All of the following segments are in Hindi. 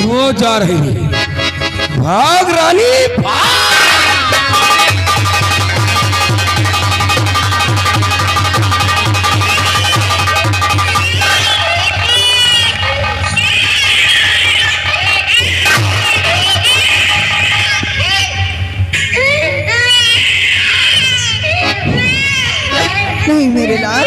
वो जा रही है। भाग रानी भाग। नहीं मेरे लाल,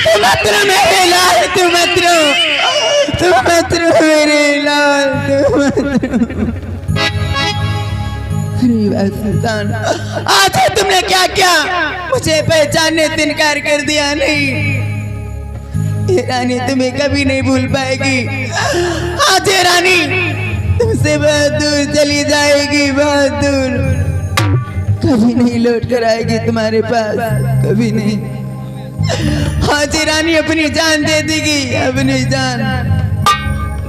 तुम मत रो मेरे लाल, तुम मत रो, तुम मत रो मेरे लाल, तुम मत रो। अरे सुल्तान, आज तुमने क्या किया? मुझे पहचानने से इनकार कर दिया। नहीं ये रानी तुम्हें कभी नहीं भूल पाएगी। आज ये रानी तुमसे बहुत दूर चली जाएगी, बहुत दूर, कभी नहीं लौट कर आएगी तुम्हारे पास, कभी नहीं। आज रानी अपनी जान दे देगी, अपनी जान,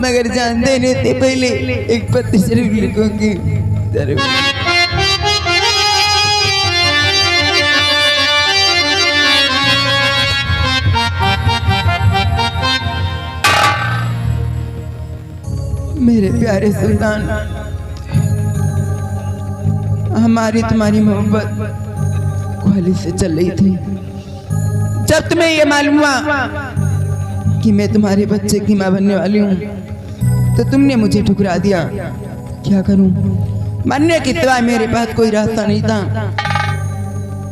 मगर जान देने से पहले एक पत्र जरूर लिखूंगी, जरूर। मेरे प्यारे सुल्तान, हमारी तुम्हारी मोहब्बत कॉलेज से चल रही थी। जब तुम्हें ये मालूम हुआ कि मैं तुम्हारे बच्चे की मां बनने वाली हूँ, तो तुमने मुझे ठुकरा दिया। क्या करूं, मरने के सिवा मेरे पास कोई रास्ता नहीं था।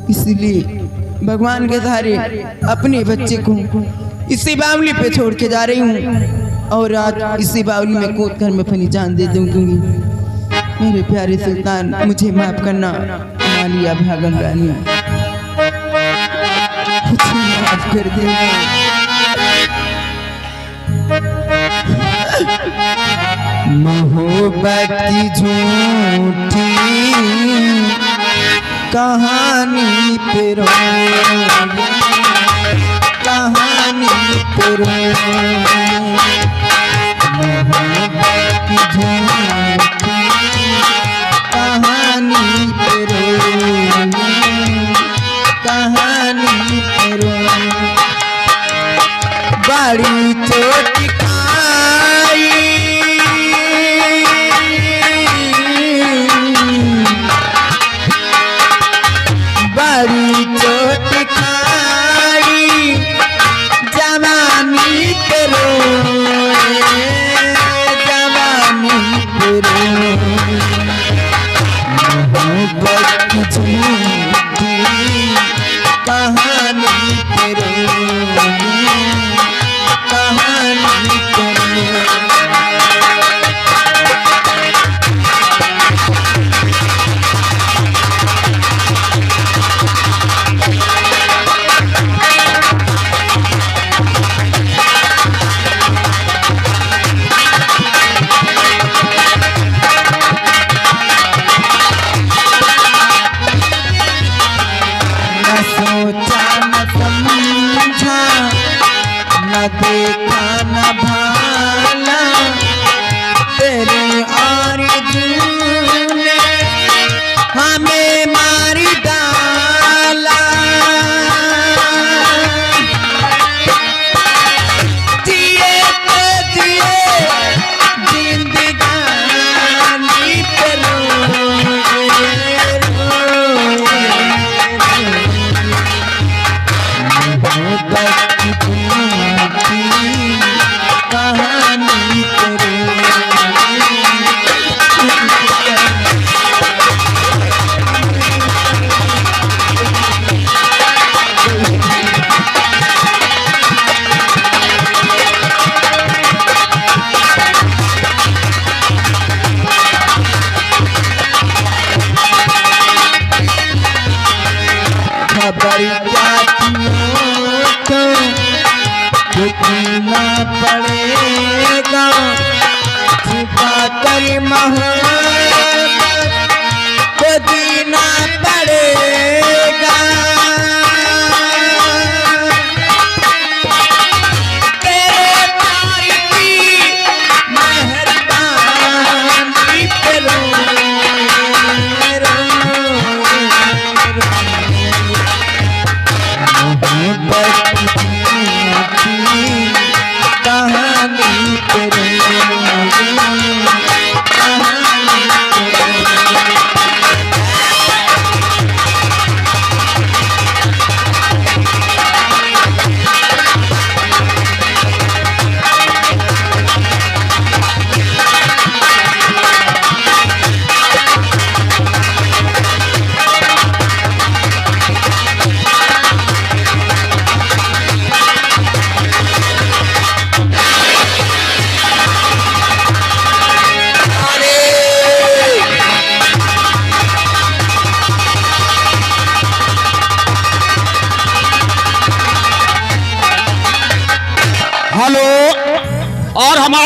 इसीलिए भगवान के सहारे अपने बच्चे को इसी बावली पे छोड़ के जा रही हूँ, और आज इसी बावली में कूद कर मैं अपनी जान दे दूंगी। मेरे प्यारे सुल्तान, मुझे माफ करना। मालिया भागन रानी, मुझे माफ कर दे। मोहब्बत की झूठी कहानी पे रो, कहानी पे रो, मोहब्बत की झूठी कहानी पे रो, कहानी पे रो। बड़ी चोट खाई, बड़ी चोट खाई, जवानी पे रो,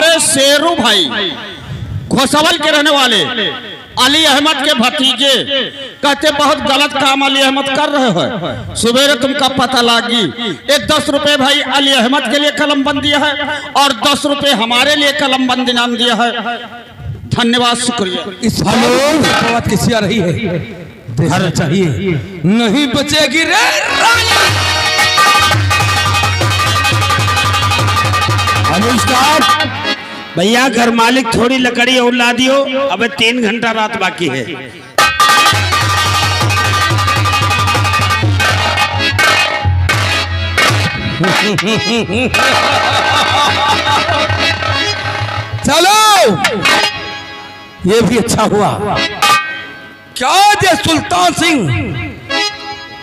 हमारे शेरू भाई घोसवल के रहने वाले अली अहमद के भतीजे कहते बहुत गलत काम अली अहमद कर रहे हो। सवेरे तुमका पता लगी एक 10 रुपए भाई अली अहमद के लिए कलम बंद दिया है और 10 रुपए हमारे लिए कलम बंद इनाम दिया है। धन्यवाद, शुक्रिया। इस बात किसी आ रही है, देखना चाहिए, नहीं बचेगी रे रानी। नमस्कार भैया, घर मालिक थोड़ी लकड़ी और ला दियो, अबे 3 घंटा रात बाकी है। चलो, ये भी अच्छा हुआ। क्या जे सुल्तान सिंह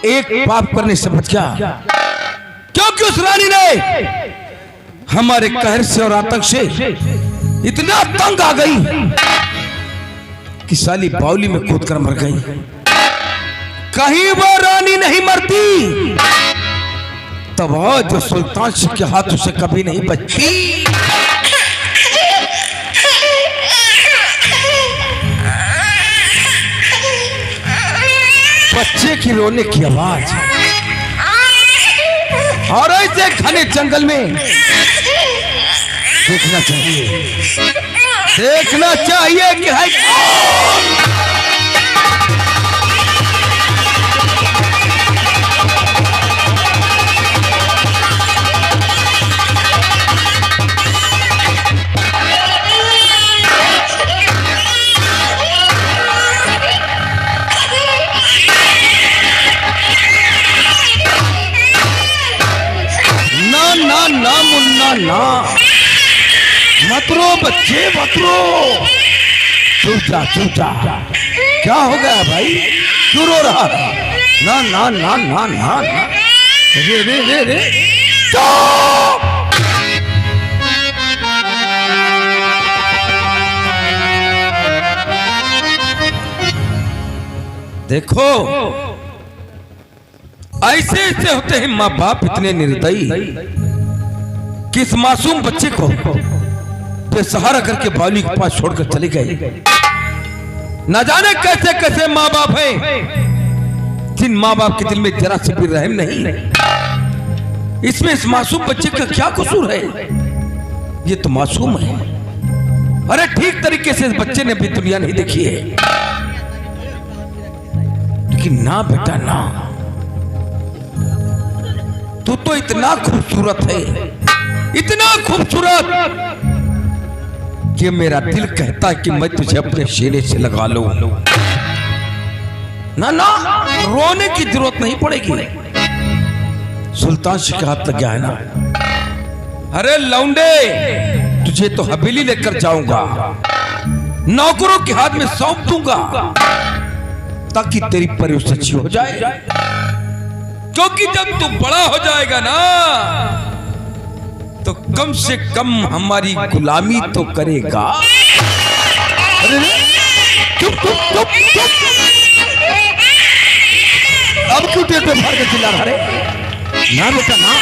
एक पाप करने से बच गया, क्योंकि उस रानी ने हमारे कहर से और आतंक से इतना तंग आ गई कि साली बावली में कूद कर मर गई। कहीं वो रानी नहीं मरती तब आज जो सुल्तान सिंह के हाथों से कभी नहीं बचती। बच्चे की रोने की आवाज और ऐसे घने जंगल में देखना चाहिए, देखना चाहिए कि है कौन। ना ना ना मुन्ना ना, मत रो बच्चे, मत रो, चुप जा चुप जा। क्या हो गया भाई, क्यों रो रहा है? ना ना ना ना ना ना, रे रे रे रे, चुप। देखो, ऐसे ऐसे होते हैं माँ बाप इतने निर्दयी कि इस मासूम बच्चे को बेसहारा करके बावली के पास छोड़कर चले गए। न जाने कैसे कैसे माँ बाप हैं जिन माँ बाप के दिल में जरा से भी रहम नहीं। इसमें इस मासूम बच्चे का क्या कसूर है? ये तो मासूम है। अरे ठीक तरीके से इस बच्चे ने भी दुनिया नहीं देखी है। लेकिन ना बेटा ना, तू तो इतना खूबसूरत है, इतना खूबसूरत कि मेरा दिल कहता है कि मैं तुझे अपने सीने से लगा लूं। ना ना, रोने की जरूरत नहीं पड़ेगी। सुल्तान सिंह के हाथ लग गया है ना। अरे लौंडे, तुझे तो हवेली लेकर जाऊंगा, नौकरों के हाथ में सौंप दूंगा ताकि तेरी परवरिश अच्छी हो जाए। क्योंकि जब तू बड़ा हो जाएगा ना तो कम से कम हमारी गुलामी तो करेगा। अरे चुप चुप चुप चुप, अब क्यों टेट पे मार के चिल्ला रहा है? ना बेटा ना।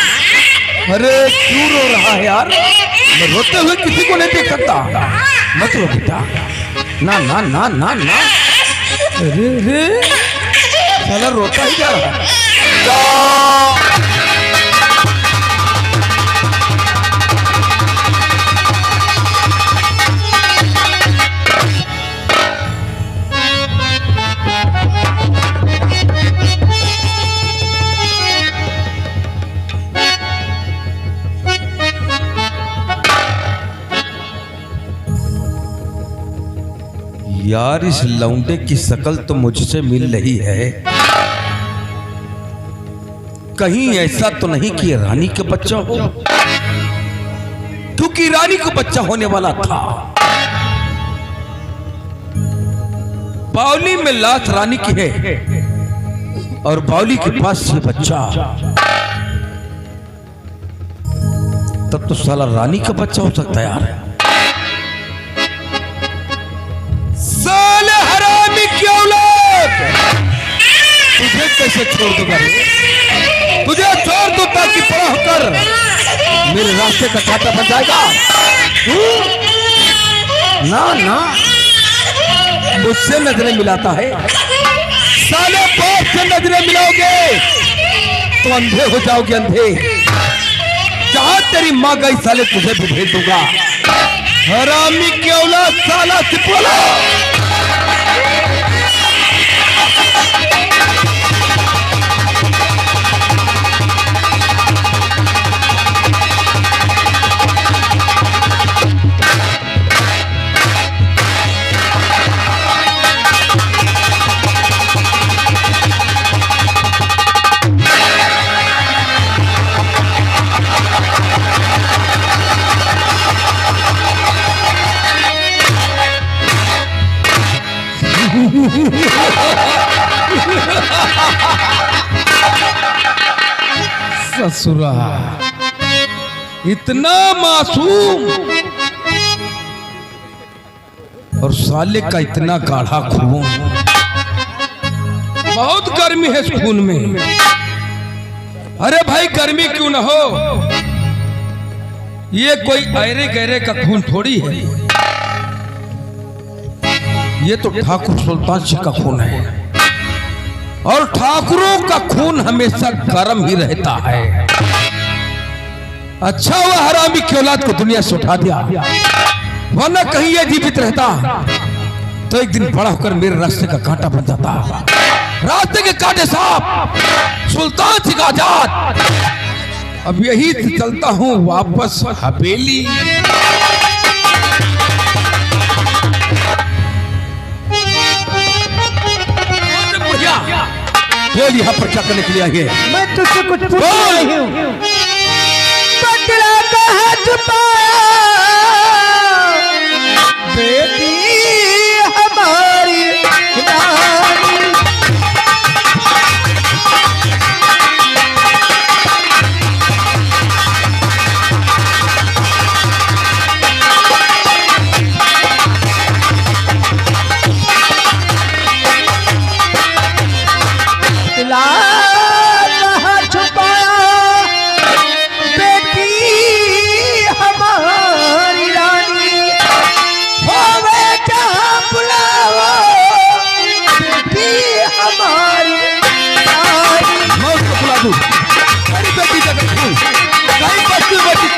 अरे क्यों रो रहा है यार? मैं रोते हुए किसी को नहीं देख सकता। मत रो बेटा, ना ना ना ना ना। अरे रे, साला रोता ही जा रहा है। यार, इस लौंडे की शकल तो मुझसे मिल रही है। कहीं ऐसा तो नहीं कि रानी के बच्चा हो, क्योंकि रानी को बच्चा होने वाला था। बावली में लाश रानी की है और बावली के पास ये बच्चा, तब तो साला रानी का बच्चा हो सकता है यार। साले हरामी की औलाद, तुझे कैसे छोड़ दूंगा? तुझे छोड़ दो ताकि बड़ा होकर मेरे रास्ते का कांटा बन जाएगा। ना ना, मुझसे नजरें मिलाता है, साले बाप से नजरें मिलाओगे तो अंधे हो जाओगे, अंधे। जहां तेरी माँ गई साले तुझे भी भेज दूंगा। हरामी की औलाद, साला सिपोला। ससुरा, इतना मासूम और साले का इतना गाढ़ा खून। बहुत गर्मी है इस खून में। अरे भाई गर्मी क्यों ना हो, ये कोई ऐरे गहरे का खून थोड़ी है, ये तो ठाकुर सुल्तान सिंह का खून है। और ठाकुरों का खून हमेशा गर्म ही रहता है। अच्छा हुआ हरामी की औलाद को दुनिया से उठा दिया, वरना कहीं ये जीवित रहता तो एक दिन बड़ा होकर मेरे रास्ते का कांटा बन जाता। रास्ते के कांटे साफ, सुल्तान सिंह आजाद। अब यही से चलता हूं वापस हवेली। बोल, यहाँ पर क्या करने के लिए आई है? मैं तुझसे कुछ पूछ रही हूँ। बदला कहाँ छुपा बेटी हमारी रानी। कहाँ छुपाया बेटी हमारी रानी। होवे जहाँ बुलाओ बेटी हमारी रानी। मैं उसको बुला दूं, मेरी बेटी जगह क्यों कहीं बच्ची बेटी।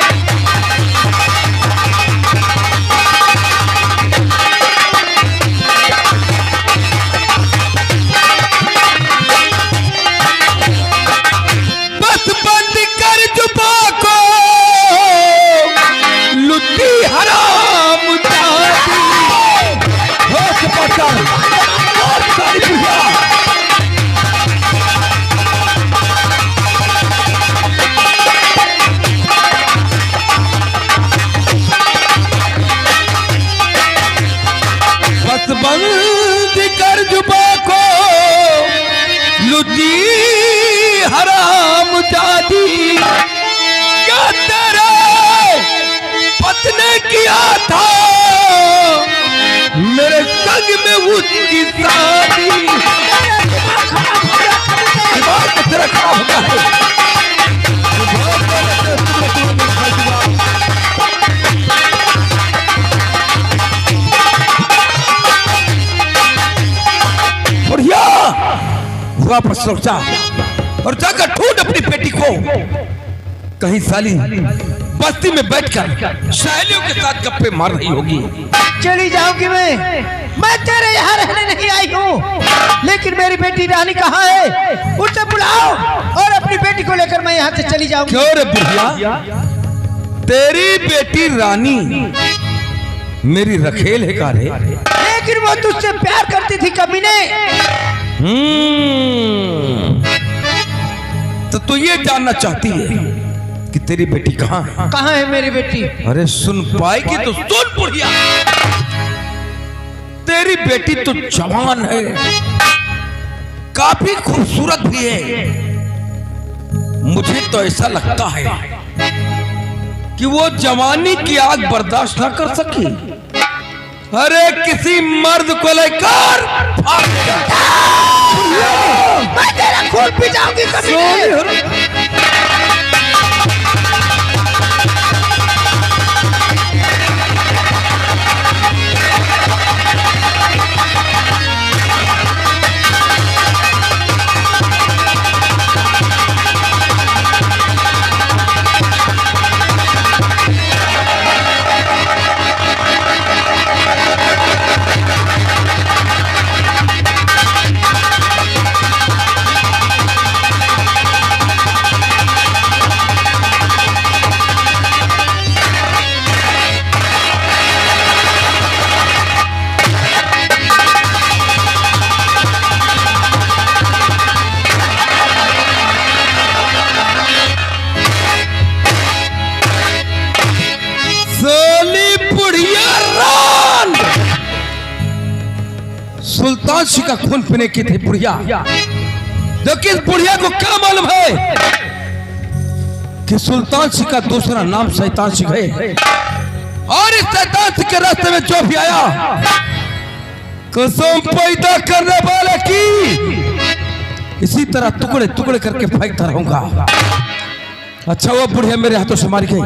बंद कर जुबा को लुटी हराम जादी। क्या तेरे पत्नी किया था मेरे संग में उसकी शादी। दिमाग तेरा खराब हो गया है। बढ़िया, वापस लौट जा और जाकर ढूंढ अपनी बेटी को। कहीं साली बस्ती में बैठकर सहेलियों के साथ गप्पे मार रही होगी। चली जाऊंगी मैं तेरे यहाँ रहने नहीं आई हूँ। लेकिन मेरी बेटी रानी कहाँ है? उसे बुलाओ और अपनी बेटी को लेकर मैं यहाँ से चली जाऊंगी। क्यों रे बुढ़िया, तेरी बेटी रानी मेरी रखेल है का रे? लेकिन वो तुझसे प्यार करती थी कमीने। तो तू ये जानना चाहती है कि तेरी बेटी कहाँ है? कहाँ है मेरी बेटी? अरे सुन पाएगी तो सुन बुढ़िया, तेरी बेटी तो जवान है, काफी खूबसूरत भी है। मुझे तो ऐसा लगता है कि वो जवानी की आग बर्दाश्त ना कर सकी। अरे किसी मर्द को लेकर मैं तेरा खून पी जाऊंगी कभी। सुल्तान सिंह का खून पीने की थी बुढ़िया, लेकिन इस बुढ़िया को क्या मालूम है कि सुल्तान सिंह का दूसरा नाम शैतान सिंह है, और इस शैतान सिंह के रास्ते में जो भी आया कसम पैदा करने वाले की इसी तरह टुकड़े टुकड़े करके फेंकता रहूंगा। अच्छा वो बुढ़िया मेरे हाथों से मारी गई।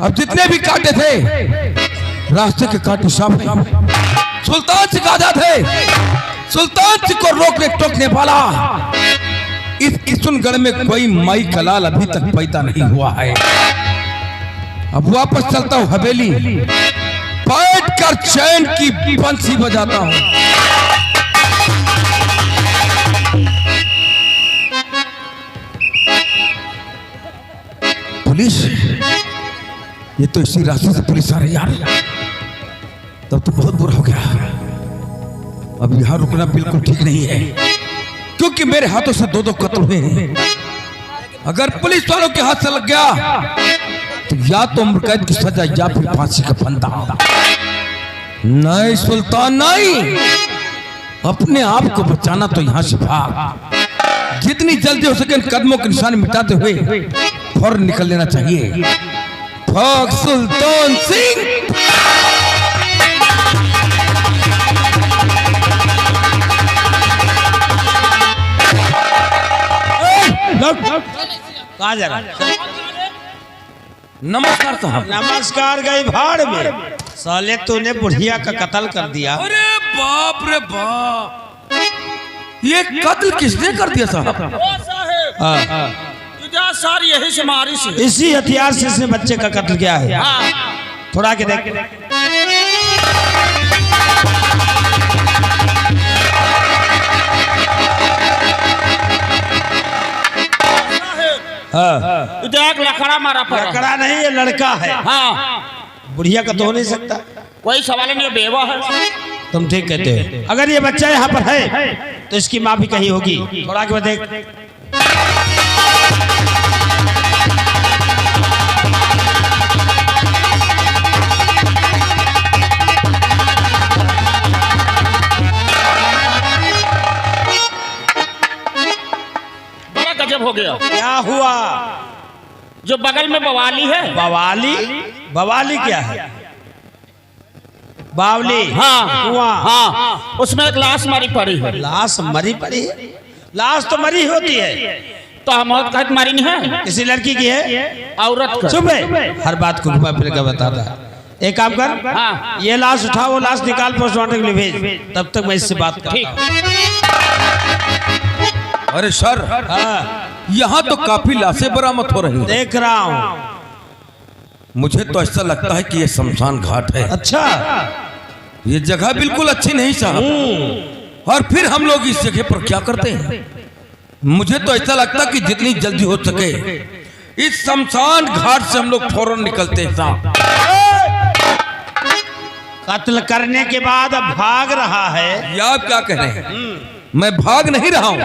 अब जितने भी कांटे थे रास्ते के कांटे सामने, सुल्तान सिंह आजाद है। सुल्तान सिंह को रोकने टोकने वाला इस किशुनगढ़ में कोई माई कलाल अभी तक पैदा नहीं हुआ है। अब वापस चलता हूं हवेली, बैठ कर चैन की बंसी बजाता हूं। पुलिस, ये तो इसी रास्ते से पुलिस आ रही यार, तब तो बहुत बुरा हो गया। अब यहां रुकना बिल्कुल ठीक नहीं है, क्योंकि मेरे हाथों से दो कत्ल हुए हैं। अगर पुलिस वालों के हाथ से लग गया तो या तो उम्र कैद की सजा या फिर फांसी का फंदा। नहीं सुल्तान नहीं, अपने आप को बचाना तो यहां से भाग। जितनी जल्दी हो सके कदमों के निशान मिटाते हुए फौरन निकल लेना चाहिए। भाग सुल्तान सिंह। कहाँ जा रहा? नमस्कार साहब। नमस्कार गई भाड़ में, साले तूने बुढ़िया का कत्ल कर दिया। अरे बाप रे बाप, ये कत्ल किसने कर दिया साहब? सार यही से मारी से, इसी हथियार से इसने बच्चे का कत्ल किया है। थोड़ा के देख। देख लकड़ा मारा पड़ा। लकड़ा नहीं, ये लड़का है। हाँ, बुढ़िया का तो हो नहीं सकता। कोई सवाल नहीं, बेवा है। तुम ठीक कहते हो। अगर ये बच्चा यहाँ पर है तो इसकी माँ भी कहीं होगी। थोड़ा के बाद देख। गजब हो गया। क्या हुआ? जो बगल में बवाली है। बवाली? बवाली क्या है? बावली? हाँ कुआं? हाँ, उसमें एक लाश मरी पड़ी है। लाश मरी पड़ी है? लाश तो मरी होती है। तो हम और कहत मारी नहीं है। किसी लड़की की है? औरत का। चुप है, हर बात को घुमा फिर के बताता है। एक काम कर, हाँ। ये लाश उठा, वो लाश निकाल पोस्टमार्टम के लिए भेज, तब तक मैं इससे बात करता हूं। अरे सर, हाँ, यहाँ तो काफी लाशें बरामद हो रही हैं। देख रहा हूँ। मुझे तो ऐसा लगता है कि ये शमशान घाट है। अच्छा, ये जगह बिल्कुल अच्छी नहीं साहब। और फिर हम लोग इस जगह पर क्या करते हैं? मुझे तो ऐसा लगता है कि जितनी जल्दी हो सके इस शमशान घाट से हम लोग फौरन निकलते हैं साहब। कत्ल करने के बाद अब भाग रहा है। या आप क्या कह रहे हैं? मैं भाग नहीं रहा हूँ।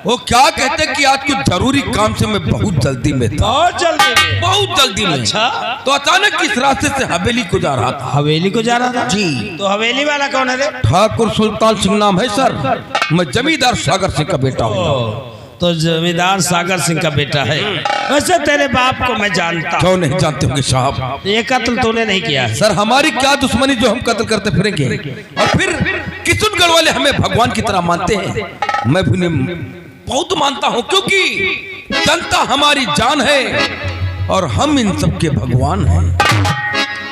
वो क्या कहते कि आज कुछ जरूरी काम से मैं बहुत जल्दी में था। बहुत जल्दी में? बहुत जल्दी में। अच्छा, तो अचानक इस रास्ते से हवेली को जा रहा था। हवेली को जा रहा था? जी। तो हवेली वाला कौन है रे? ठाकुर सुल्तान सिंह नाम है सर। मैं जमींदार सागर सिंह का बेटा हूँ। तो जमींदार सागर सिंह का बेटा है। वैसे तेरे बाप को मैं जानता हूँ। क्यों नहीं जानते होंगे साहब? ये कत्ल तूने नहीं किया है। सर हमारी क्या दुश्मनी जो हम कत्ल करते फिरेंगे? और फिर किशुनगढ़ वाले हमें भगवान की तरह मानते हैं। मैं भी बहुत मानता हूँ, क्योंकि जनता हमारी जान है और हम इन सबके भगवान हैं।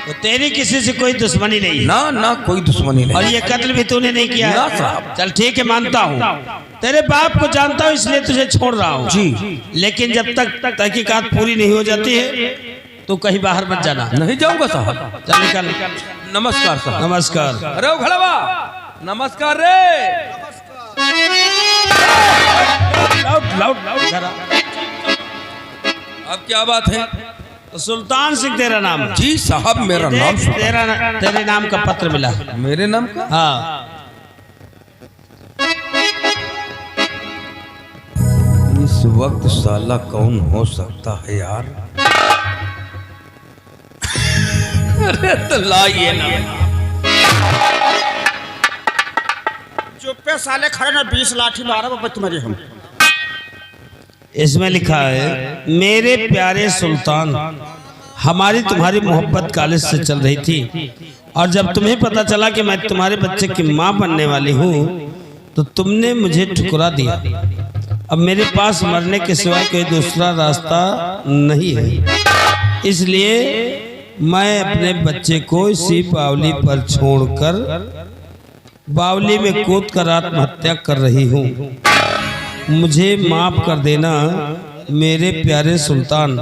तो तेरी किसी से कोई दुश्मनी नहीं है? ना ना, कोई दुश्मनी नहीं। और ये कत्ल भी तूने नहीं किया ना है? साहब। चल ठीक है, मानता हूँ। तेरे बाप को जानता हूँ इसलिए तुझे छोड़ रहा हूँ। जी। लेकिन जब तक तहकीकात पूरी नहीं हो जाती है तो कहीं बाहर मत जाना। नहीं जाऊंगा साहब। चल निकल। नमस्कार साहब। नमस्कार। अरे ओ घड़वा, नमस्कार रे। अब क्या बात है? तो सुल्तान सिंह तेरा नाम है? जी साहब, मेरा नाम तेरे नाम का पत्र मिला। मेरे नाम का? हाँ। इस वक्त साला कौन हो सकता है यार? अरे तो लाइए ना। चुप्पे साले खड़े ना 20 लाठी मारा बाबा तुम्हारी हम। इसमें लिखा है, मेरे प्यारे सुल्तान, हमारी तुम्हारी मोहब्बत कॉलेज से चल रही थी और जब तुम्हें पता चला कि मैं तुम्हारे बच्चे की माँ बनने वाली हूँ तो तुमने मुझे ठुकरा दिया। अब मेरे पास मरने के सिवा कोई दूसरा रास्ता नहीं है, इसलिए मैं अपने बच्चे को इसी बावली पर छोड़कर बावली में कूद कर आत्महत्या कर रही हूँ। मुझे माफ कर देना मेरे प्यारे सुल्तान,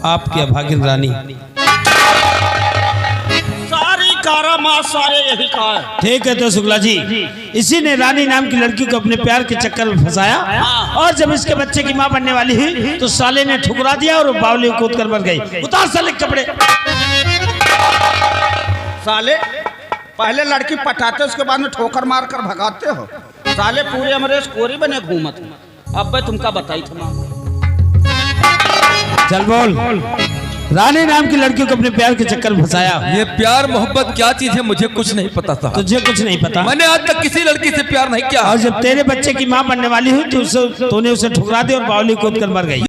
आपकी अभागिन रानी। सारी कारामात सारे यही कहा है। ठीक है तो शुक्ला जी, इसी ने रानी नाम की लड़की को अपने प्यार के चक्कर में फंसाया और जब इसके बच्चे की मां बनने वाली हुई तो साले ने ठुकरा दिया और बावली कूद कर मर गई। उतार साले के कपड़े। साले पहले लड़की पटाते उसके बाद में ठोकर मार कर भगाते हो। साले पूरे अमरेश कोरी बने घूमत। अब भाई तुमका बताई था। चल बोल, रानी नाम की लड़की को अपने प्यार के चक्कर में फंसाया। ये प्यार मोहब्बत क्या चीज है मुझे कुछ नहीं पता था। तुझे कुछ नहीं पता? मैंने आज तक किसी लड़की से प्यार नहीं किया। और जब तेरे बच्चे की मां बनने वाली हुई तो तूने उसे ठुकरा दिया और बावली कूद कर मर गई।